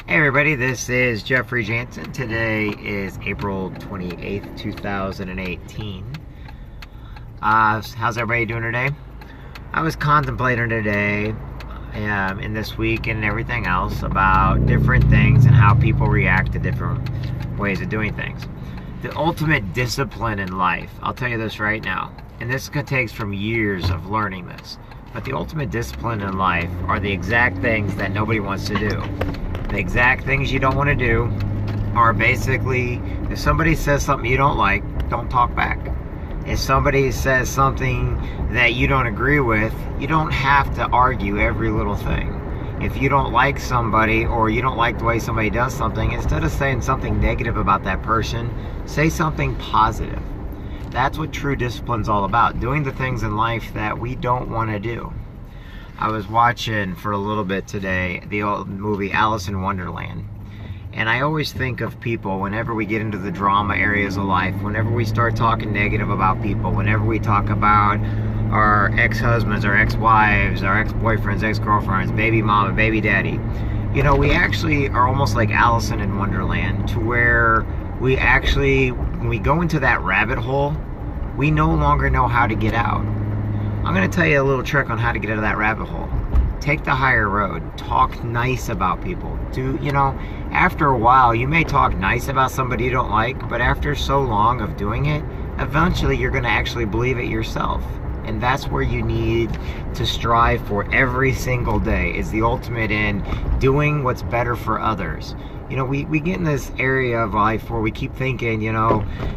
Hey everybody, this is Jeffrey Jansen. Today is April 28th, 2018. How's everybody doing today? I was contemplating today, in this week and everything else, about different things and how people react to different ways of doing things. The ultimate discipline in life, I'll tell you this right now, and this takes from years of learning this, but the ultimate discipline in life are the exact things that nobody wants to do. The exact things you don't want to do are basically, if somebody says something you don't like, don't talk back. If somebody says something that you don't agree with, you don't have to argue every little thing. If you don't like somebody or you don't like the way somebody does something, instead of saying something negative about that person, say something positive. That's what true discipline's all about, doing the things in life that we don't want to do. I was watching for a little bit today the old movie Alice in Wonderland, and I always think of people whenever we get into the drama areas of life, whenever we start talking negative about people, whenever we talk about our ex-husbands, our ex-wives, our ex-boyfriends, ex-girlfriends, baby mama, baby daddy. You know, we actually are almost like Alice in Wonderland, to where we actually, when we go into that rabbit hole, we no longer know how to get out. I'm going to tell you a little trick on how to get out of that rabbit hole. Take the higher road. Talk nice about people. After a while, you may talk nice about somebody you don't like, but after so long of doing it, eventually you're going to actually believe it yourself. And that's where you need to strive for every single day, is the ultimate in doing what's better for others. We get in this area of life where we keep thinking,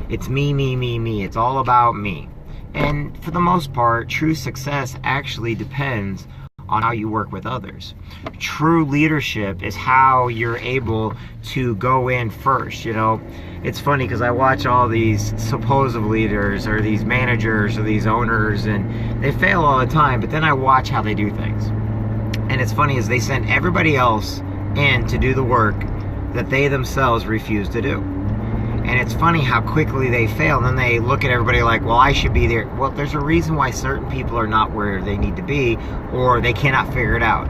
it's me, me, me, me. It's all about me. And for the most part, true success actually depends on how you work with others. True leadership is how you're able to go in first. It's funny because I watch all these supposed leaders or these managers or these owners, and they fail all the time, but then I watch how they do things. And it's funny is they send everybody else in to do the work that they themselves refuse to do. And it's funny how quickly they fail, and then they look at everybody like, well, I should be there. Well, there's a reason why certain people are not where they need to be, or they cannot figure it out.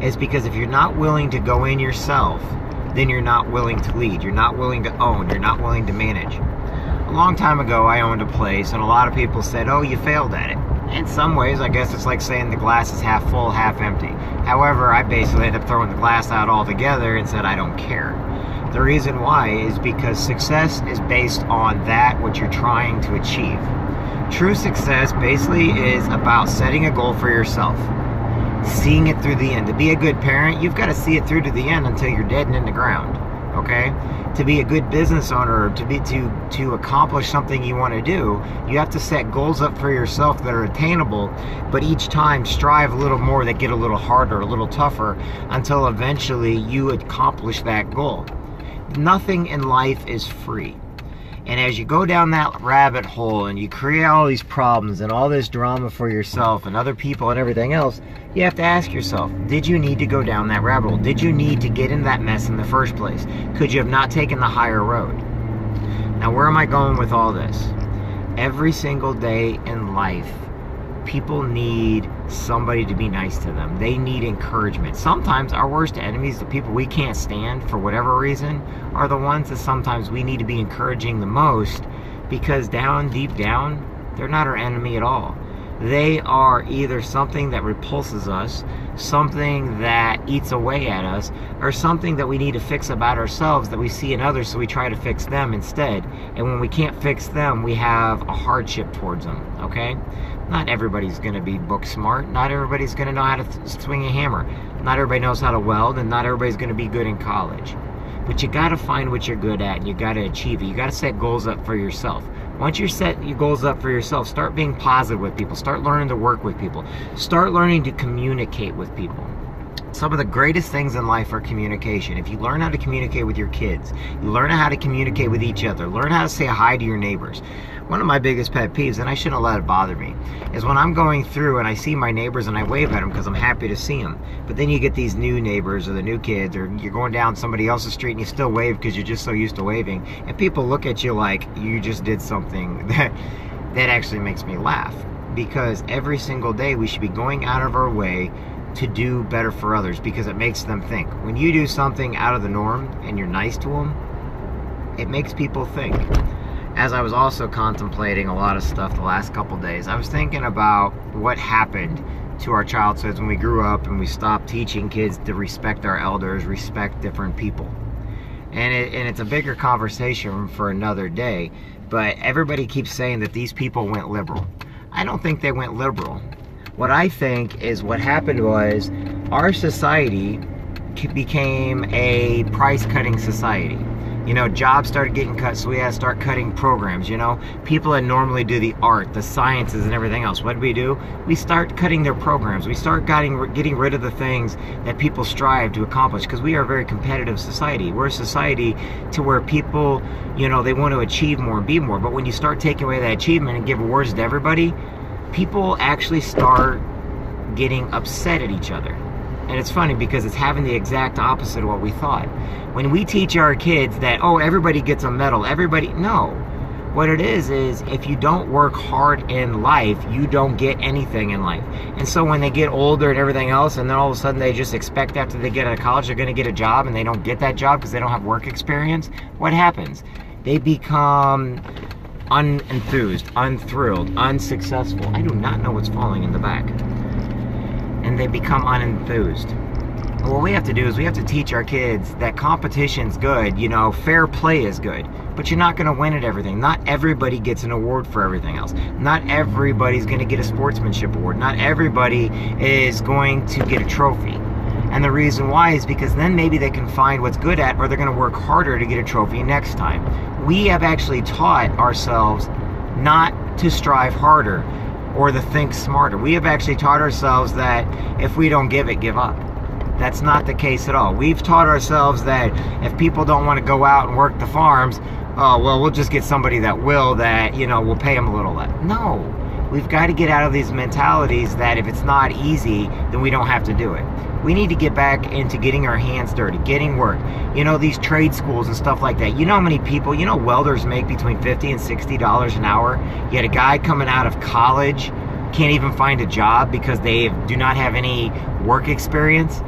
It's because if you're not willing to go in yourself, then you're not willing to lead. You're not willing to own. You're not willing to manage. A long time ago, I owned a place, and a lot of people said, oh, you failed at it. In some ways, I guess it's like saying the glass is half full, half empty. However, I basically ended up throwing the glass out altogether and said, I don't care. The reason why is because success is based on that what you're trying to achieve. True success basically is about setting a goal for yourself, seeing it through the end. To be a good parent, you've got to see it through to the end until you're dead and in the ground. Okay? To be a good business owner, to accomplish something you want to do, you have to set goals up for yourself that are attainable, but each time strive a little more, that get a little harder, a little tougher, until eventually you accomplish that goal. Nothing in life is free. And as you go down that rabbit hole and you create all these problems and all this drama for yourself and other people and everything else, you have to ask yourself, did you need to go down that rabbit hole? Did you need to get in that mess in the first place? Could you have not taken the higher road? Now, where am I going with all this? Every single day in life, people need somebody to be nice to them. They need encouragement. Sometimes our worst enemies, the people we can't stand for whatever reason, are the ones that sometimes we need to be encouraging the most, because deep down, they're not our enemy at all. They are either something that repulses us, something that eats away at us, or something that we need to fix about ourselves that we see in others, so we try to fix them instead. And when we can't fix them, we have a hardship towards them, okay? Not everybody's going to be book smart. Not everybody's going to know how to swing a hammer. Not everybody knows how to weld, and not everybody's going to be good in college. But you got to find what you're good at, and you got to achieve it. You got to set goals up for yourself. Once you set your goals up for yourself, start being positive with people. Start learning to work with people. Start learning to communicate with people. Some of the greatest things in life are communication. If you learn how to communicate with your kids, you learn how to communicate with each other, learn how to say hi to your neighbors. One of my biggest pet peeves, and I shouldn't let it bother me, is when I'm going through and I see my neighbors and I wave at them because I'm happy to see them. But then you get these new neighbors or the new kids, or you're going down somebody else's street and you still wave because you're just so used to waving. And people look at you like you just did something that actually makes me laugh. Because every single day we should be going out of our way to do better for others because it makes them think. When you do something out of the norm and you're nice to them, it makes people think. As I was also contemplating a lot of stuff the last couple days, I was thinking about what happened to our childhoods when we grew up and we stopped teaching kids to respect our elders, respect different people. And it's a bigger conversation for another day, but everybody keeps saying that these people went liberal. I don't think they went liberal. What I think is what happened was our society became a price-cutting society. You know, jobs started getting cut, so we had to start cutting programs, you know. People that normally do the art, the sciences, and everything else, what do? We start cutting their programs. We start getting rid of the things that people strive to accomplish, because we are a very competitive society. We're a society to where people, you know, they want to achieve more and be more. But when you start taking away that achievement and give awards to everybody, people actually start getting upset at each other. And it's funny because it's having the exact opposite of what we thought. When we teach our kids that, oh, everybody gets a medal, no. What it is if you don't work hard in life, you don't get anything in life. And so when they get older and everything else, and then all of a sudden they just expect after they get out of college they're going to get a job, and they don't get that job because they don't have work experience, what happens? They become unenthused, unthrilled, unsuccessful. I do not know what's falling in the back. And they become unenthused. What we have to do is we have to teach our kids that competition's good, you know, fair play is good, but you're not going to win at everything. Not everybody gets an award for everything else. Not everybody's going to get a sportsmanship award. Not everybody is going to get a trophy. And the reason why is because then maybe they can find what's good at, or they're going to work harder to get a trophy next time. We have actually taught ourselves not to strive harder or to think smarter. We have actually taught ourselves that if we don't give it, give up. That's not the case at all. We've taught ourselves that if people don't want to go out and work the farms, oh, well, we'll just get somebody that will, that, you know, we'll pay them a little less. No. We've got to get out of these mentalities that if it's not easy, then we don't have to do it. We need to get back into getting our hands dirty, getting work. You know, these trade schools and stuff like that. You know how many people, you know, welders make between $50 and $60 an hour? Yet a guy coming out of college can't even find a job because they do not have any work experience.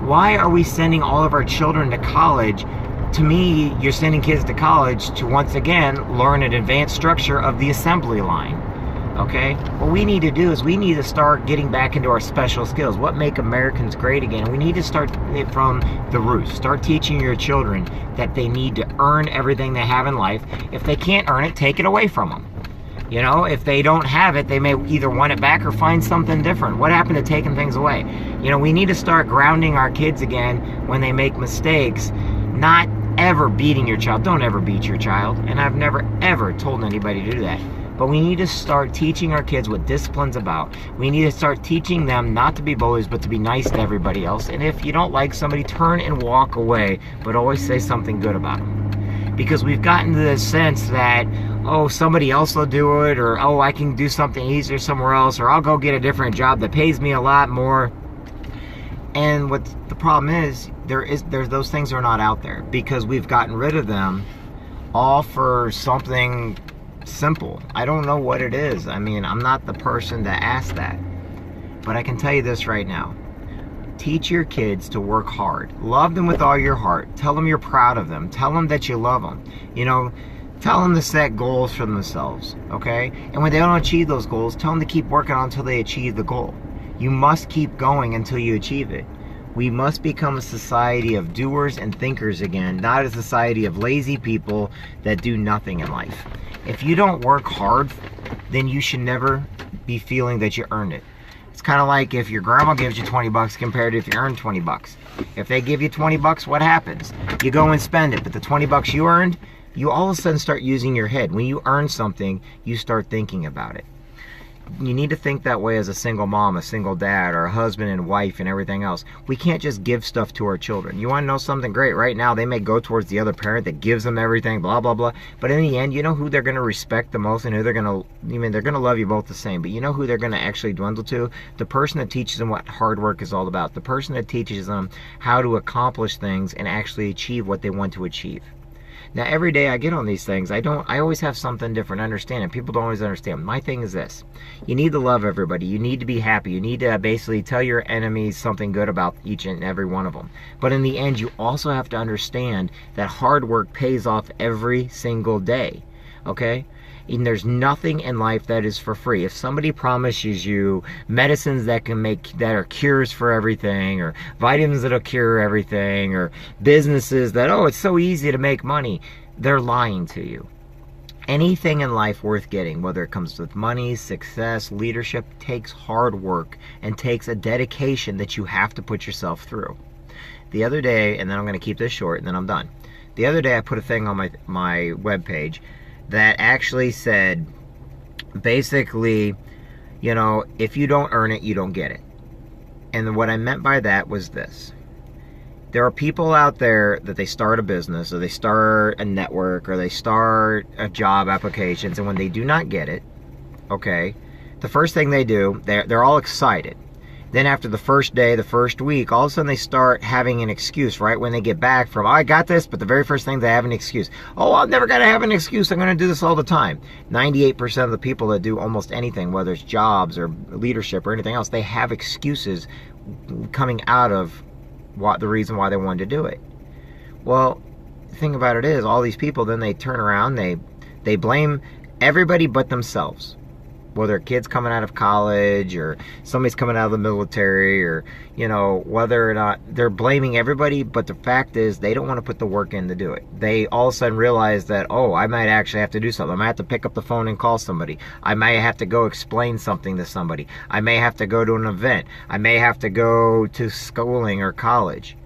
Why are we sending all of our children to college? To me, you're sending kids to college to, once again, learn an advanced structure of the assembly line. Okay? What we need to do is we need to start getting back into our special skills. What make Americans great again? We need to start it from the roots. Start teaching your children that they need to earn everything they have in life. If they can't earn it, take it away from them. You know, if they don't have it, they may either want it back or find something different. What happened to taking things away? You know, we need to start grounding our kids again when they make mistakes, not ever beating your child. Don't ever beat your child. And I've never, ever told anybody to do that. But we need to start teaching our kids what discipline's about. We need to start teaching them not to be bullies, but to be nice to everybody else. And if you don't like somebody, turn and walk away, but always say something good about them. Because we've gotten to this sense that, oh, somebody else will do it, or, oh, I can do something easier somewhere else, or I'll go get a different job that pays me a lot more. And what the problem is, there's those things are not out there because we've gotten rid of them all for something simple. I don't know what it is. I mean, I'm not the person to ask that. But I can tell you this right now. Teach your kids to work hard. Love them with all your heart. Tell them you're proud of them. Tell them that you love them. You know, tell them to set goals for themselves, okay? And when they don't achieve those goals, tell them to keep working on until they achieve the goal. You must keep going until you achieve it. We must become a society of doers and thinkers again, not a society of lazy people that do nothing in life. If you don't work hard, then you should never be feeling that you earned it. It's kind of like if your grandma gives you 20 bucks compared to if you earn 20 bucks. If they give you 20 bucks, what happens? You go and spend it, but the 20 bucks you earned, you all of a sudden start using your head. When you earn something, you start thinking about it. You need to think that way as a single mom, a single dad, or a husband and wife and everything else. We can't just give stuff to our children. You want to know something great? Right now, they may go towards the other parent that gives them everything, blah, blah, blah. But in the end, you know who they're going to respect the most and who they're going to, they're going to love you both the same. But you know who they're going to actually dwindle to? The person that teaches them what hard work is all about. The person that teaches them how to accomplish things and actually achieve what they want to achieve. Now, every day I get on these things, I always have something different to understand, and people don't always understand. My thing is this: you need to love everybody. You need to be happy. You need to basically tell your enemies something good about each and every one of them. But in the end, you also have to understand that hard work pays off every single day. Okay? And there's nothing in life that is for free. If somebody promises you medicines that are cures for everything, or vitamins that'll cure everything, or businesses that, oh, it's so easy to make money, they're lying to you. Anything in life worth getting, whether it comes with money, success, leadership, takes hard work and takes a dedication that you have to put yourself through. The other day, and then I'm going to keep this short and then I'm done. The other day I put a thing on my webpage that actually said, basically, you know, if you don't earn it, you don't get it. And what I meant by that was this: there are people out there that they start a business, or they start a network, or they start a job applications, and when they do not get it, okay, the first thing they do, they're all excited. Then after the first day, the first week, all of a sudden they start having an excuse, right? When they get back from, oh, I got this, but the very first thing, they have an excuse. Oh, I'm never going to have an excuse. I'm going to do this all the time. 98% of the people that do almost anything, whether it's jobs or leadership or anything else, they have excuses coming out of the reason why they wanted to do it. Well, the thing about it is, all these people, then they turn around, they blame everybody but themselves. Whether kids coming out of college, or somebody's coming out of the military, or, you know, whether or not they're blaming everybody, but the fact is they don't want to put the work in to do it. They all of a sudden realize that, oh, I might actually have to do something. I might have to pick up the phone and call somebody. I may have to go explain something to somebody. I may have to go to an event. I may have to go to schooling or college.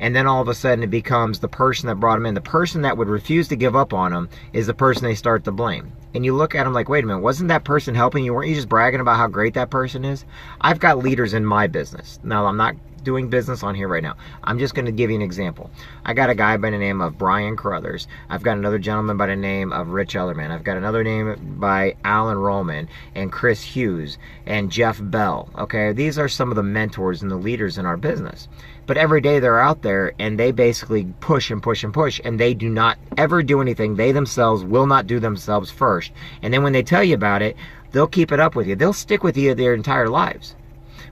And then all of a sudden it becomes the person that brought them in. The person that would refuse to give up on them is the person they start to blame. And you look at them like, wait a minute, wasn't that person helping you? Weren't you just bragging about how great that person is? I've got leaders in my business. Now, I'm not doing business on here right now. I'm just going to give you an example. I got a guy by the name of Brian Carruthers. I've got another gentleman by the name of Rich Ellerman. I've got another name by Alan Rollman and Chris Hughes and Jeff Bell. Okay, these are some of the mentors and the leaders in our business. But every day they're out there and they basically push and push and push, and they do not ever do anything. They themselves will not do themselves first. And then when they tell you about it, they'll keep it up with you. They'll stick with you their entire lives.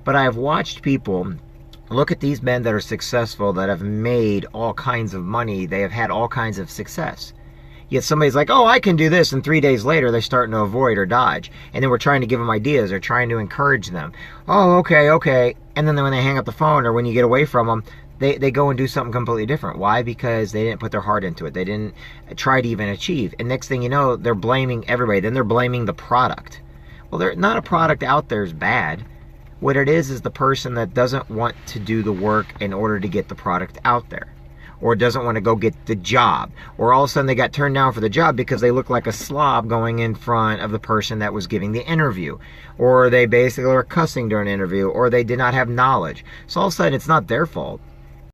But I have watched people look at these men that are successful, that have made all kinds of money. They have had all kinds of success. Yet somebody's like, oh, I can do this, and 3 days later they're starting to avoid or dodge. And then we're trying to give them ideas or trying to encourage them. Oh, okay. And then when they hang up the phone, or when you get away from them, they go and do something completely different. Why? Because they didn't put their heart into it. They didn't try to even achieve. And next thing you know, they're blaming everybody. Then they're blaming the product. Well, not a product out there is bad. What it is the person that doesn't want to do the work in order to get the product out there, or doesn't want to go get the job, or all of a sudden they got turned down for the job because they look like a slob going in front of the person that was giving the interview, or they basically were cussing during an interview, or they did not have knowledge. So all of a sudden it's not their fault.